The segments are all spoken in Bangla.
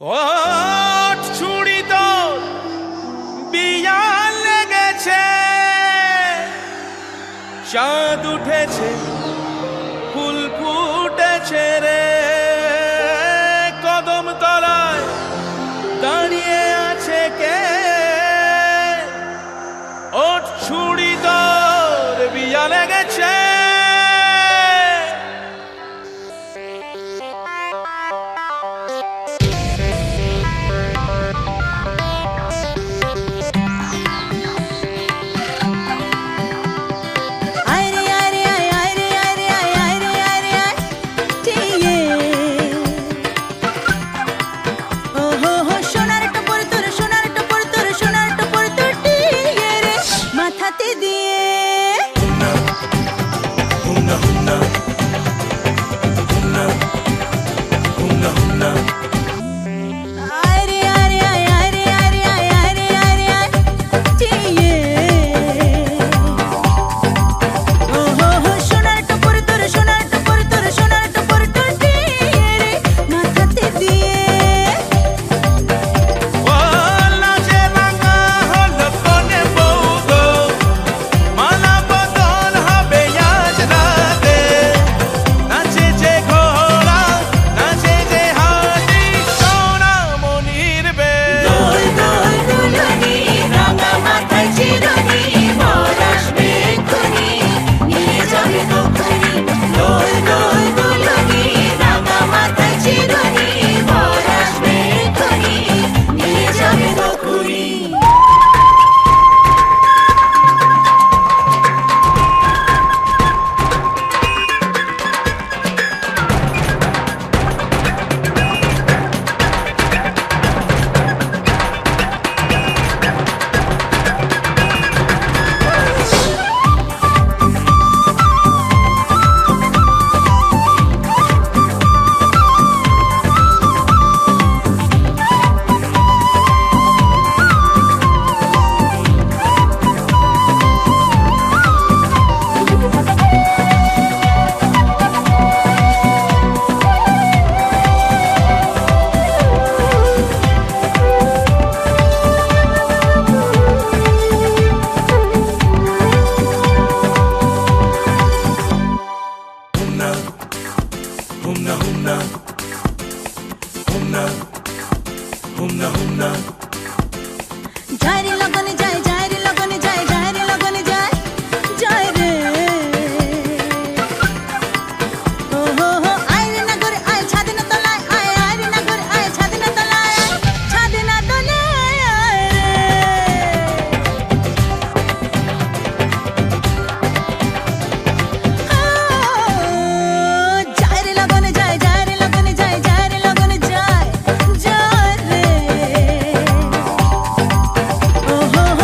ওঠ ছুরি তোর বিয়া লেগেছে, চাঁদ উঠেছে, ফুল ফুটেছে রে, কদম তলায় দাঁড়িয়ে আছে কে? ওঠ ছুরি তোর বিয়া লেগেছে। Oh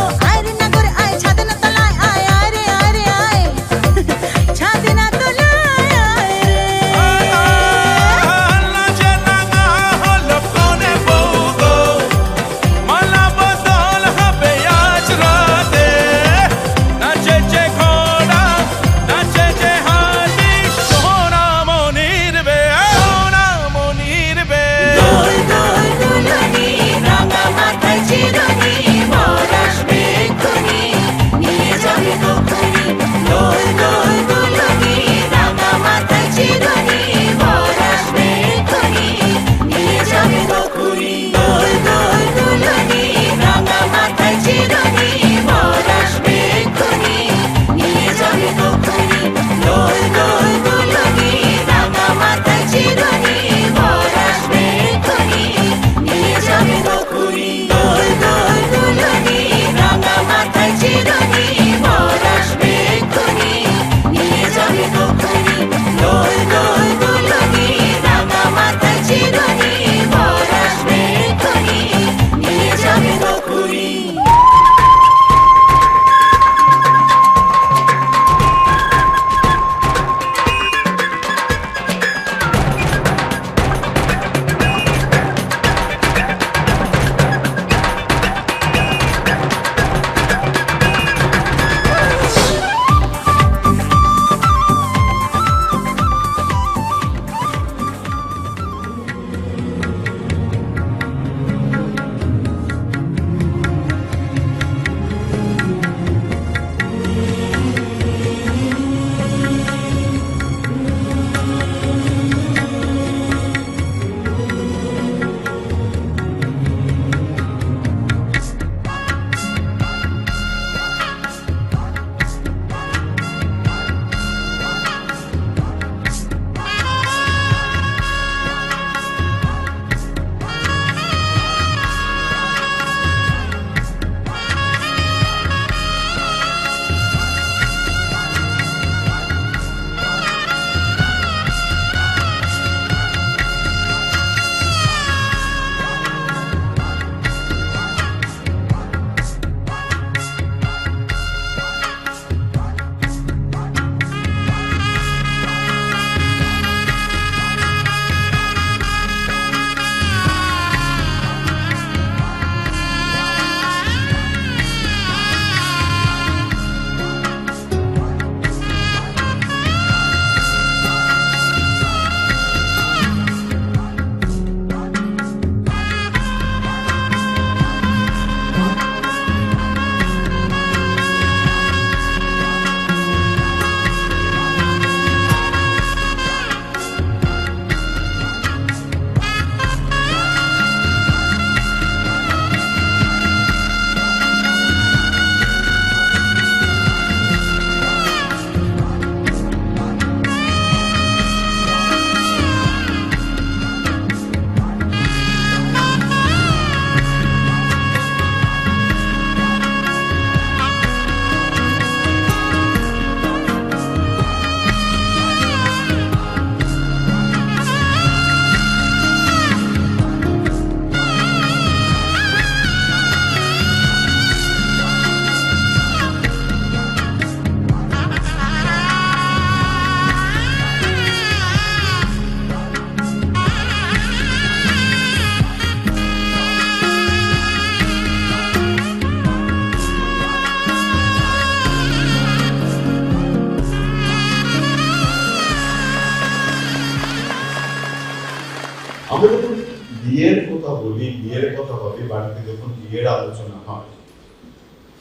বিয়ের কথা বলি, বিয়ের কথা বলি, বাড়িতে যখন বিয়ের আলোচনা হয়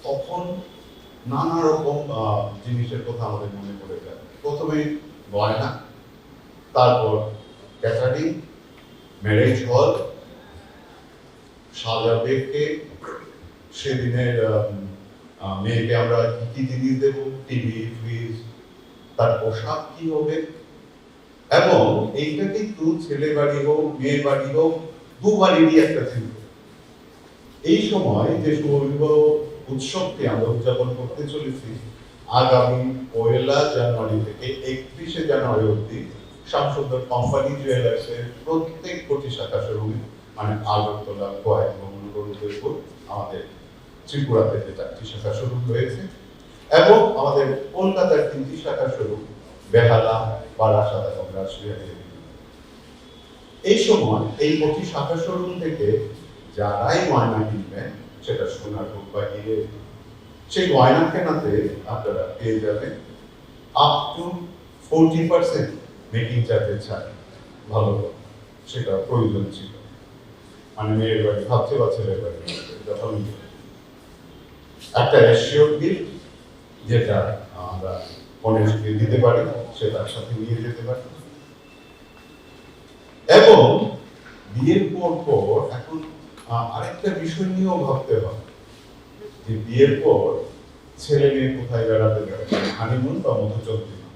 তখন নানা রকম জিনিসের কথা আমাদের মনে পড়ে যায়। প্রথমে গয়না, তারপর ক্যাটারিং, ম্যারেজ হল, সাজাবে কে, সেদিনের মেয়েকে আমরা কি জিনিস দেবো, টিভি, ফ্রিজ, তার পোশাক কি হবে, এবং এইটা কিন্তু ছেলে বাড়ি হোক মেয়ে বাড়ি হোক দু বাড়িরই একটা চিন্তা। এই সময় যে শুভবিবাহ উৎসবটি আমরা উদযাপন করতে চলেছি আগামী 1 জানুয়ারি থেকে 31 জানুয়ারি অবধি শামসুন্দর কোম্পানি জুয়েলার্সের প্রত্যেক 25 শাখা শোরুমে, মানে আগরতলা, খোয়াই এবং উদয়পুর, আমাদের ত্রিপুরাতে যে 4টি শাখা শোরুম রয়েছে, এবং আমাদের কলকাতার 3টি শাখা শোরুম বেহালা, বারাসাত এবং রাজশাহী। এই সময় এই 25 শাখা শোরুম থেকে যারাই গয়না কিনবেন, সেটা সোনার হোক বা হিরে, সেই গয়না কেনাতে আপনারা পেয়ে যাবেন আপ টু 40% মেকিং চার্জের ছাড়। ভালো, সেটা প্রয়োজন ছিল, মানে মেয়ের বাড়ি ভাবছে বা ছেলের বাড়ি যখন একটা এশিওর গিফট যেটা আমরা কনেকে দিতে পারি, সেটার সাথে নিয়ে যেতে পারি। এবং বিয়ের পর এখন আরেকটা বিষয় নিয়েও ভাবতে হয় যে বিয়ের পর ছেলে মেয়ে কোথায় বেড়াতে যাবে, হানিমুন বা মধুচন্দ্রিমা।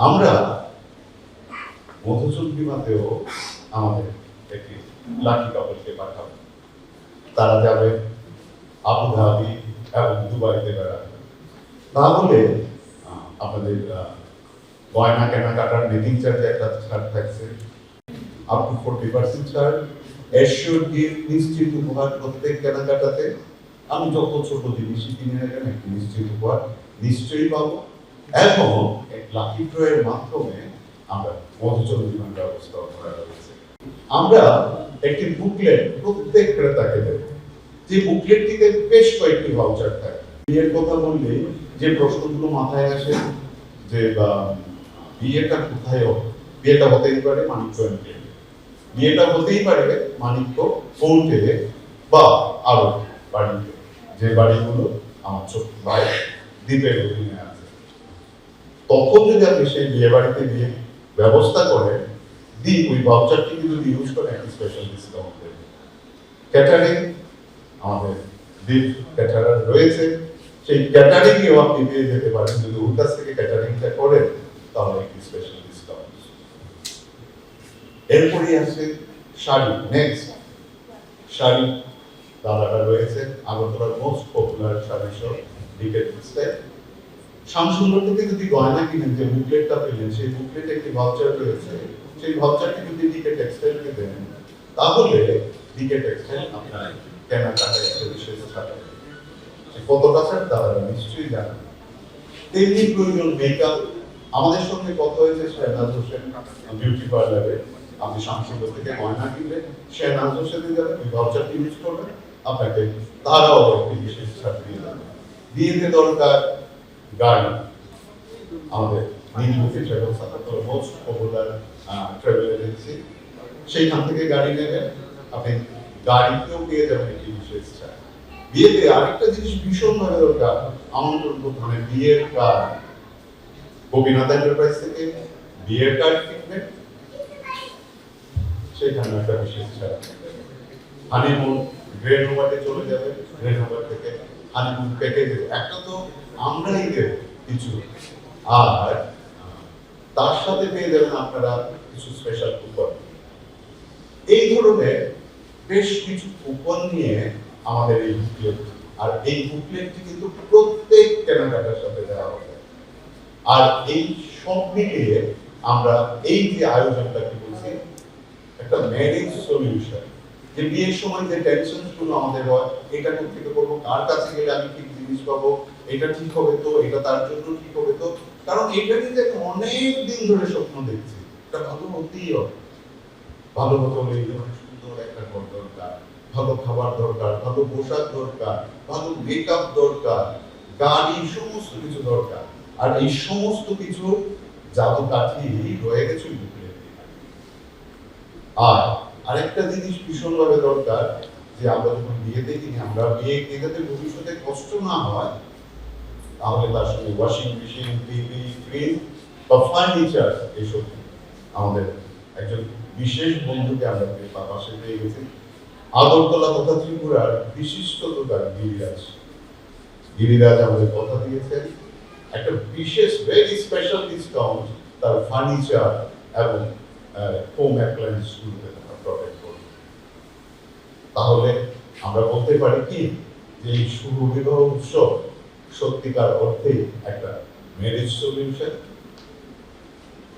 আমরা মধুচন্দ্রিমাতেও আমাদের একটি লাকি কাপলকে পাঠাবো, তারা যাবে আবুধাবি এবং দুবাইতে বেড়াবে। তাহলে আপনাদের গয়না কেনাকাটার মেকিং চার্জে একটা ছাড় থাকছে, আপ টু 40% ছাড়, এশিওর গিফট, নিশ্চিত উপহার প্রত্যেক কেনাকাটাতে। আমি যত ছোট জিনিসই কিনে নেবেন একটি নিশ্চিত উপহার নিশ্চয়ই পাবো, এবং এক লাকি ড্রয়ের মাধ্যমে আমরা মধুচন্দ্রিমার ব্যবস্থা করা হয়েছে। আমরা একটি বুকলেট প্রত্যেক ক্রেতাকে দেব, যে বুকলেটটিতে বেশ কয়েকটি ভাউচার থাকে। বিয়ের কথা বললে যে প্রশ্নগুলো মাথায় আসে যে বিয়েটা কোথায় হবে, বিয়েটা হতেই পারে মানিক্য এনক্লেভে, বিয়েটা হতেই পারে মানিক্য কোর্টে বা আরো বাড়িতে, যে বাড়িগুলো আমার ছোট ভাই দ্বীপের অধীনে আছে। তখন যদি আপনি সেই বিয়ে বাড়িতে বিয়ে ব্যবস্থা করেন, দ্বীপ ওই ভাউচারটি যদি ইউজ করে একটা স্পেশাল ডিসকাউন্ট দেবে। ক্যাটারিং, আমাদের দ্বীপ ক্যাটারার রয়েছে, সেই ক্যাটারিংয়েও আপনি পেয়ে যেতে পারেন, যদি ওর কাছ থেকে ক্যাটারিংটা করেন তাহলে একটি স্পেশাল ডিসকাউন্ট। এরপরে আছে শাড়ি। নেক্সট শাড়ি দাদাটা রয়েছে আগরতলার মোস্ট পপুলার শাড়ি শপ ডিকেট টেক্সটাইল। শামসুন্দর থেকে যদি গয়না কিনেন, যে বুকলেটটা পেলেন, সেই বুকলেটে একটি ভাউচার রয়েছে, সেই ভাউচারটি যদি ডিকেট টেক্সটাইলকে দেন তাহলে ডিকেট টেক্সটাইল আপনার কেনাকাটায় একটা বিশেষ ছাড়। কতটা ছাড় দাদারা নিশ্চয়ই জানেন। তেমনি প্রয়োজন মেকআপ। আমাদের সঙ্গে কথা হয়েছে শেহনাজ হোসেন বিউটি পার্লারে, আপনি শামসুন্দর থেকে গয়না কিনলে শেহনাজ হোসেনে যাবেন, ওই ভাউচারটি ইউজ করবেন, আপনাকে তারাও একটি বিশেষ ছাড় দিয়ে দেবে। বিয়েতে দরকার গাড়ি, আমাদের নীলমুখী ট্রাভেলস আগরতলার মোস্ট পপুলার ট্রাভেল এজেন্সি, সেইখান থেকে গাড়ি নেবেন, আপনি গাড়িতেও পেয়ে যাবেন একটি বিশেষ ছাড়। বিয়েতে আরেকটা জিনিস ভীষণভাবে দরকার, আমন্ত্রণ প্রধানের বিয়ের কার্ড। গোপীনাথ এন্টারপ্রাইজ থেকে বিয়ের কার্ড কিনবেন, সেখানে একটা বিশেষ ছাড়। হানিমুন গ্রেন ওভারে চলে যাবে, গ্রেন ওভার থেকে হানিমুন প্যাকেজ একটা তো আমরাই দেব কিছু, আর তার সাথে পেয়ে যাবেন আপনারা কিছু স্পেশাল কুপন। এই ধরনের বেশ কিছু কুপন নিয়ে আমাদের এই বুকলেট, আর এই বুকলেটটি কিন্তু প্রত্যেক কেনাকাটার সাথে দেওয়া হবে। আর এই সব মিলিয়ে আমরা এই যে আয়োজনটা কি বলছি, একটা ম্যারেজ সলিউশন, যে বিয়ের সময় যে টেনশন গুলো আমাদের হয়, এটা থেকে করবো, কার কাছে গেলে আমি ঠিক জিনিস পাবো, এটা ঠিক হবে তো, এটা তার জন্য ঠিক হবে তো, কারণ এটা নিয়ে অনেক দিন ধরে স্বপ্ন দেখছি, এটা ভালো হতেই হবে। ভালো হতে হলে এই ধরনের সুন্দর একটা ঘর দরকার, ভালো খাবার দরকার, ভালো পোশাক দরকার, ভালো মেকআপ দরকার, গাড়ি, সমস্ত কিছু দরকার। আর এই সমস্ত কিছু জাদুকাঠি রয়ে গেছে বুকলেটে। আর আরেকটা জিনিস ভীষণভাবে দরকার যে আমরা যখন বিয়েতে কিনি, আমরা বিয়ে যাতে ভবিষ্যতে কষ্ট না হয়, তাহলে তার সঙ্গে ওয়াশিং মেশিন, টিভি, ফ্রিজ বা ফার্নিচার এসব আমাদের একজন বিশেষ বন্ধুকে আমরা পাশে পেয়ে গেছি, আগরতলা তথা ত্রিপুরার বিশিষ্ট দোকান গিরিরাজ। গিরিরাজ আমাদের কথা দিয়েছেন একটা বিশেষ ভেরি স্পেশাল ডিসকাউন্ট তার ফার্নিচার এবং হোম অ্যাপ্লায়েন্স গুলোতে প্রোভাইড করবে। তাহলে আমরা বলতে পারি কি যে এই শুভ বিবাহ উৎসব সত্যিকার অর্থে একটা ম্যারেজ সলিউশন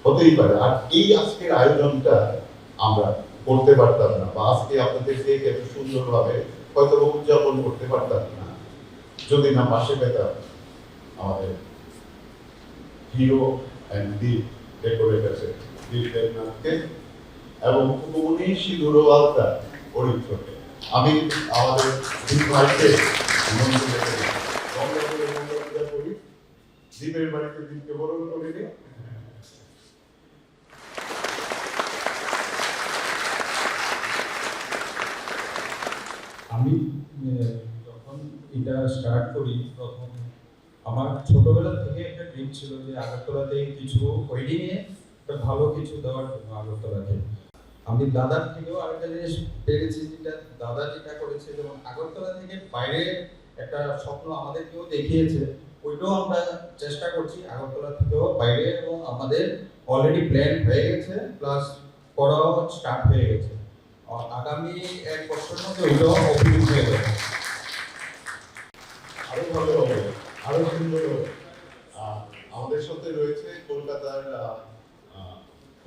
হতেই পারে। আর এই আজকের আয়োজনটা আমরা করতে পারতাম না, বা আজকে আপনাদেরকে এত সুন্দরভাবে হয়তো উদযাপন করতে পারতাম না যদি না পাশে পেতাম আমাদের হিরো অ্যান্ড দি ডেকোরেটরকে, দীপ দেবনাথকে এবং উপমনি সিঁদুর আলতা পরিত্রকে। আমি আমাদের দীপ ভাইকে করি, দীপের বাড়িতে দীপকে বরণ করে দিই। আমি যখন এটা স্টার্ট করি তখন আমার ছোটবেলা থেকে একটা ড্রিম ছিল যে আগরতলাতে কিছু ওয়েডিংয়ে একটা ভালো কিছু দেওয়ার জন্য আগরতলাকে। আমি দাদার থেকেও আরেকটা জিনিস পেরেছি, যেটা দাদা যেটা করেছে, যেমন আগরতলা থেকে বাইরে একটা স্বপ্ন আমাদেরকেও দেখিয়েছে, ওইটাও আমরা চেষ্টা করছি আগরতলা থেকেও বাইরে, এবং আমাদের অলরেডি প্ল্যান হয়ে গেছে, প্লাস করাও স্টার্ট হয়ে গেছে। আগামী 1 বছরের মধ্যে ওইটাও ওপেনিং হয়ে যাবে। আরো ভালো হবে, আরো সুন্দর হবে। আমাদের সাথে রয়েছে কলকাতার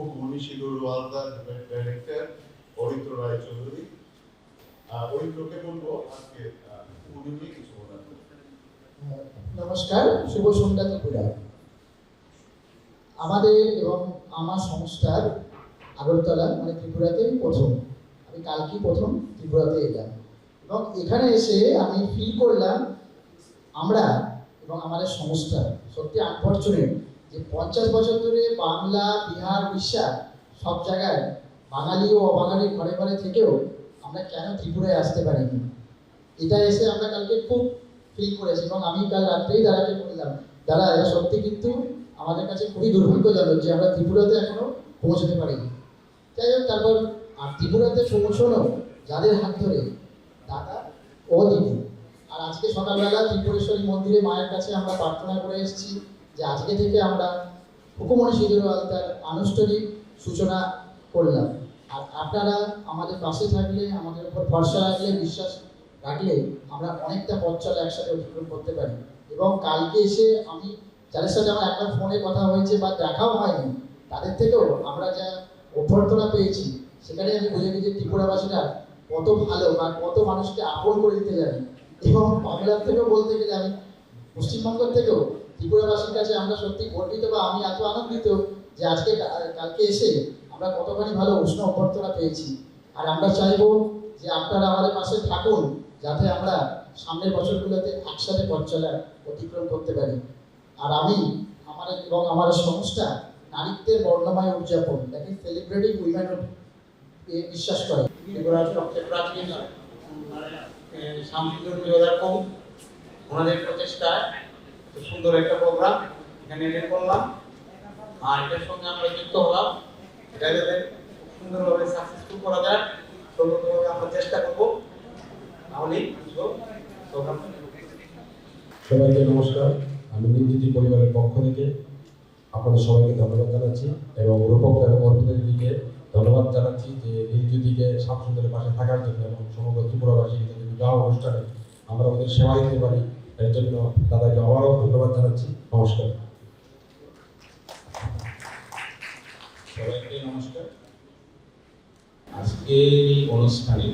উপমনি সিঁদুর আলতার ডাইরেক্টর অরিত্র রায় চৌধুরী। অরিত্রকে বলবো আজকে উপমনি নিয়ে কিছু বলার। নমস্কার, শুভ সন্ধ্যা ত্রিপুরা। আমাদের এবং আমার সংস্থার আগরতলা মানে ত্রিপুরাতেই প্রথম, আমি কালকেই প্রথম ত্রিপুরাতে এলাম, এবং এখানে এসে আমি ফিল করলাম আমরা এবং আমাদের সংস্থা সত্যি আনফর্চুনেট যে 50 বছর ধরে বাংলা, বিহার, উড়িষ্যা সব জায়গায় বাঙালি ও অবাঙালি ঘরে ঘরে থেকেও আমরা কেন ত্রিপুরায় আসতে পারিনি, এটা এসে আমরা কালকে খুব ফিল করেছি। এবং আমি কাল রাত্রেই দাদাকে বললাম, দাদা এটা সত্যি কিন্তু আমাদের কাছে খুবই দুর্ভাগ্যজনক যে আমরা ত্রিপুরাতে এখনো পৌঁছতে পারিনি। যাই হোক, তারপর আর ত্রিপুরাতে পৌঁছানো যাদের হাত ধরে, দাদা ও দিদি। আর আজকে সকালবেলা ত্রিপুরেশ্বরী মন্দিরে মায়ের কাছে আমরা প্রার্থনা করে এসেছি যে আজকে থেকে আমরা হুকুমনি সিঁদুর আলতার আনুষ্ঠানিক সূচনা করলাম। আর আপনারা আমাদের পাশে থাকলে, আমাদের উপর ভরসা রাখলে, বিশ্বাস রাখলে আমরা অনেকটা পথ চলা একসাথে অতিক্রম করতে পারি। এবং কালকে এসে আমি যাদের সাথে আমার একবার ফোনে কথা হয়েছে বা দেখাও হয়নি, তাদের থেকেও আমরা যা অভ্যর্থনা পেয়েছি সেখানে আমি বুঝে নিই যে ত্রিপুরাবাসীরা কত ভালো বা কত মানুষকে আপন করে দিতে জানে। এবং বাংলার থেকেও বলতে গেলে আমি পশ্চিমবঙ্গের থেকেও ত্রিপুরাবাসীর কাছে আমরা সত্যি গর্বিত, বা আমি এত আনন্দিত যে আজকে কালকে এসে আমরা কতখানি ভালো উষ্ণ অভ্যর্থনা পেয়েছি। আর আমরা চাইবো যে আপনারা আমাদের পাশে থাকুন যাতে আমরা সামনের বছরগুলোতে একসাথে পথ চলা অতিক্রম করতে পারি। আর আমি আমার এবং আমার সংস্থা নারীত্বের বর্ণময় উদযাপন, দ্যাট ইজ সেলিব্রেটিং উইমেনহুড বিশ্বাস করে। ত্রিপুরার সবচেয়ে প্রাচীন সাংস্কৃতিক বিভাগ ওনাদের প্রচেষ্টায় খুব সুন্দর একটা প্রোগ্রাম এখানে অ্যাটেন্ড করলাম, আর এটার সঙ্গে আমরা যুক্ত হলাম। এটা যাতে সুন্দরভাবে সাকসেসফুল করা যায় সর্বতভাবে আমরা চেষ্টা করবো, তাহলেই প্রোগ্রাম। সবাইকে নমস্কার। আমি নীলজ্যোতি পরিবারের পক্ষ থেকে আপনাদের সবাইকে ধন্যবাদ জানাচ্ছি, এবং রূপক এবং অর্পিতা দিদিকে ধন্যবাদ জানাচ্ছি যে নীলজ্যোতিকে শ্যামসুন্দরের পাশে থাকার জন্য, এবং সমগ্র ত্রিপুরাবাসী বিবাহ অনুষ্ঠানে আমরা ওদের সেবা দিতে পারি, এর জন্য দাদাকে আবারও ধন্যবাদ জানাচ্ছি। নমস্কার। সবাইকে নমস্কার। আজকের এই অনুষ্ঠানে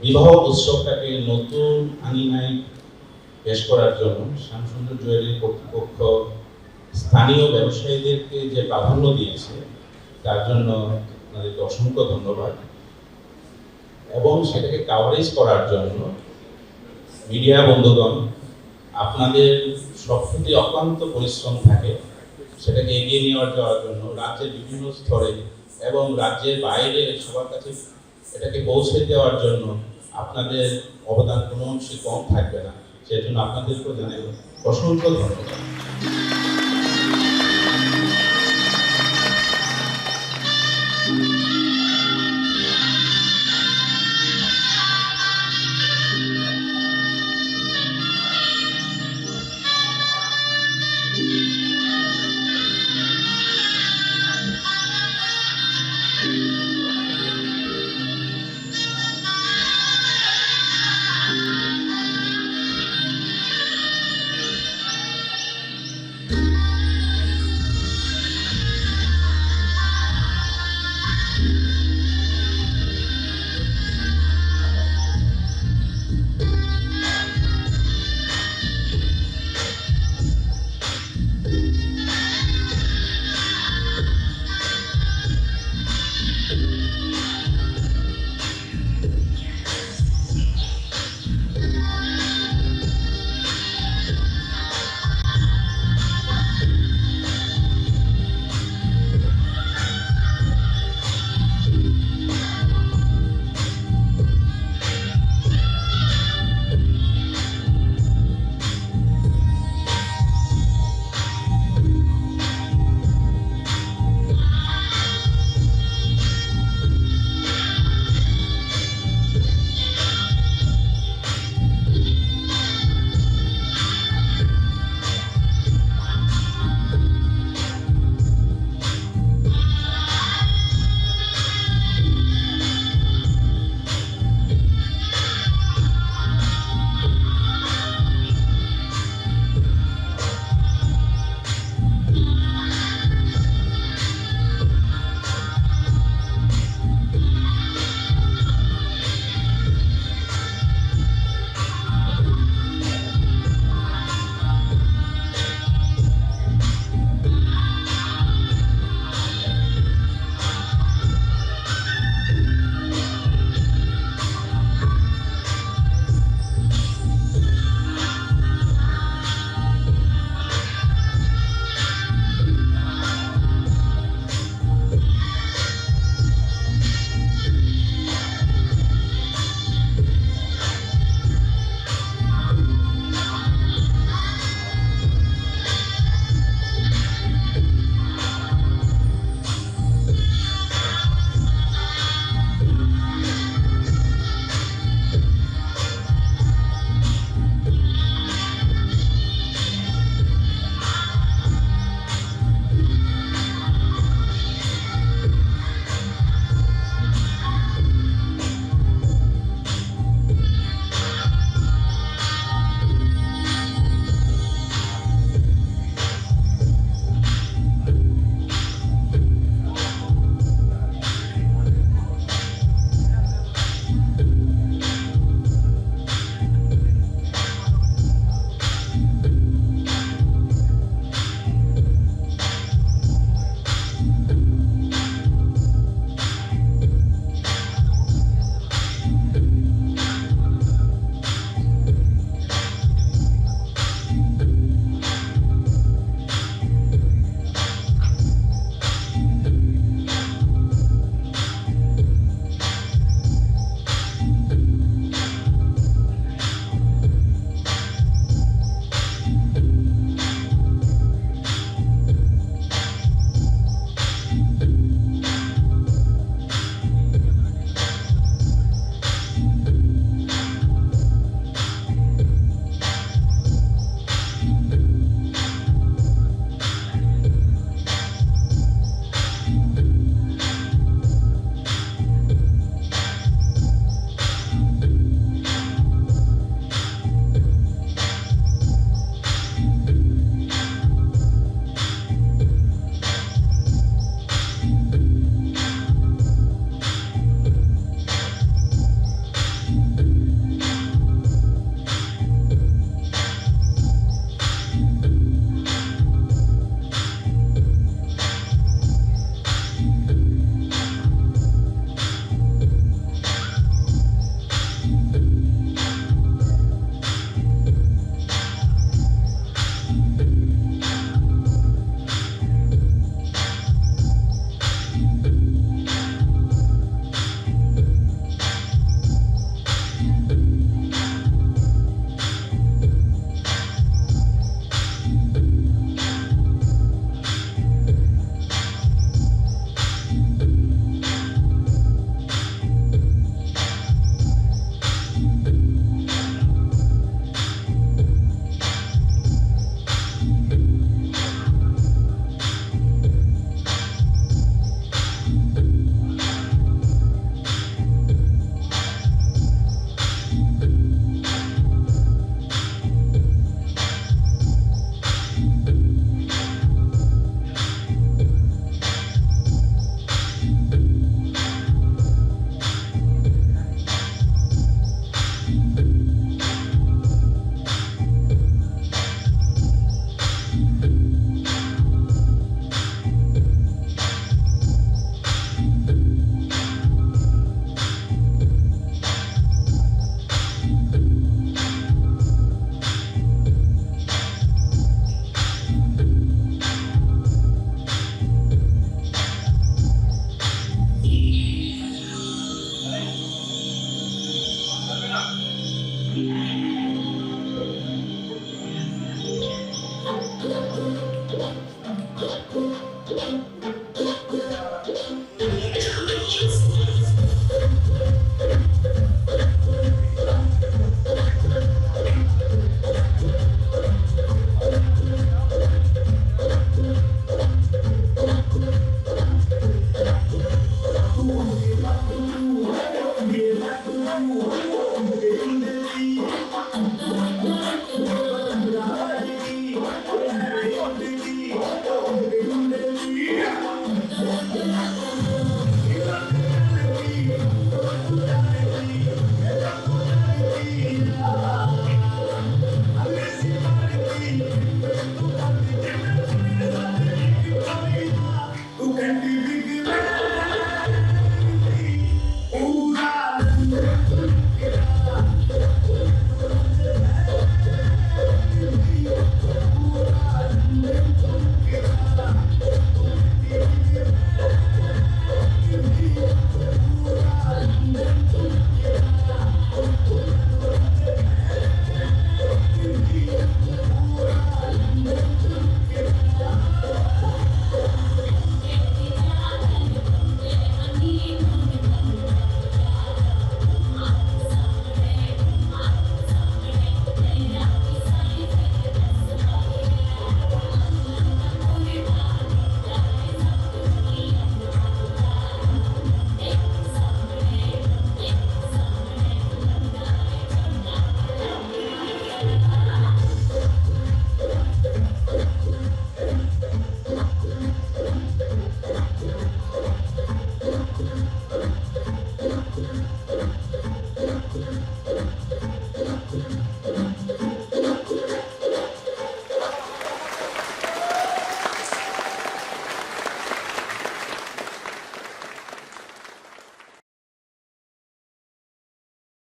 বিবাহ উৎসবটাকে নতুন আঙিনায় পেশ করার জন্য শ্যামসুন্দর জুয়েলারি কর্তৃপক্ষ স্থানীয় ব্যবসায়ীদেরকে যে প্রাধান্য দিয়েছে তার জন্য আপনাদেরকে অসংখ্য ধন্যবাদ, এবং সেটাকে কাভারেজ করার জন্য মিডিয়া বন্ধুগণ আপনাদের সবসময় অক্লান্ত পরিশ্রম থাকে সেটাকে এগিয়ে নিয়ে যাওয়ার জন্য রাজ্যের বিভিন্ন স্তরে এবং রাজ্যের বাইরে সবার কাছে এটাকে পৌঁছে দেওয়ার জন্য আপনাদের অবদান কোনো অংশে কম থাকবে না, সেজন্য আপনাদেরকেও জানাই অসংখ্য ধন্যবাদ।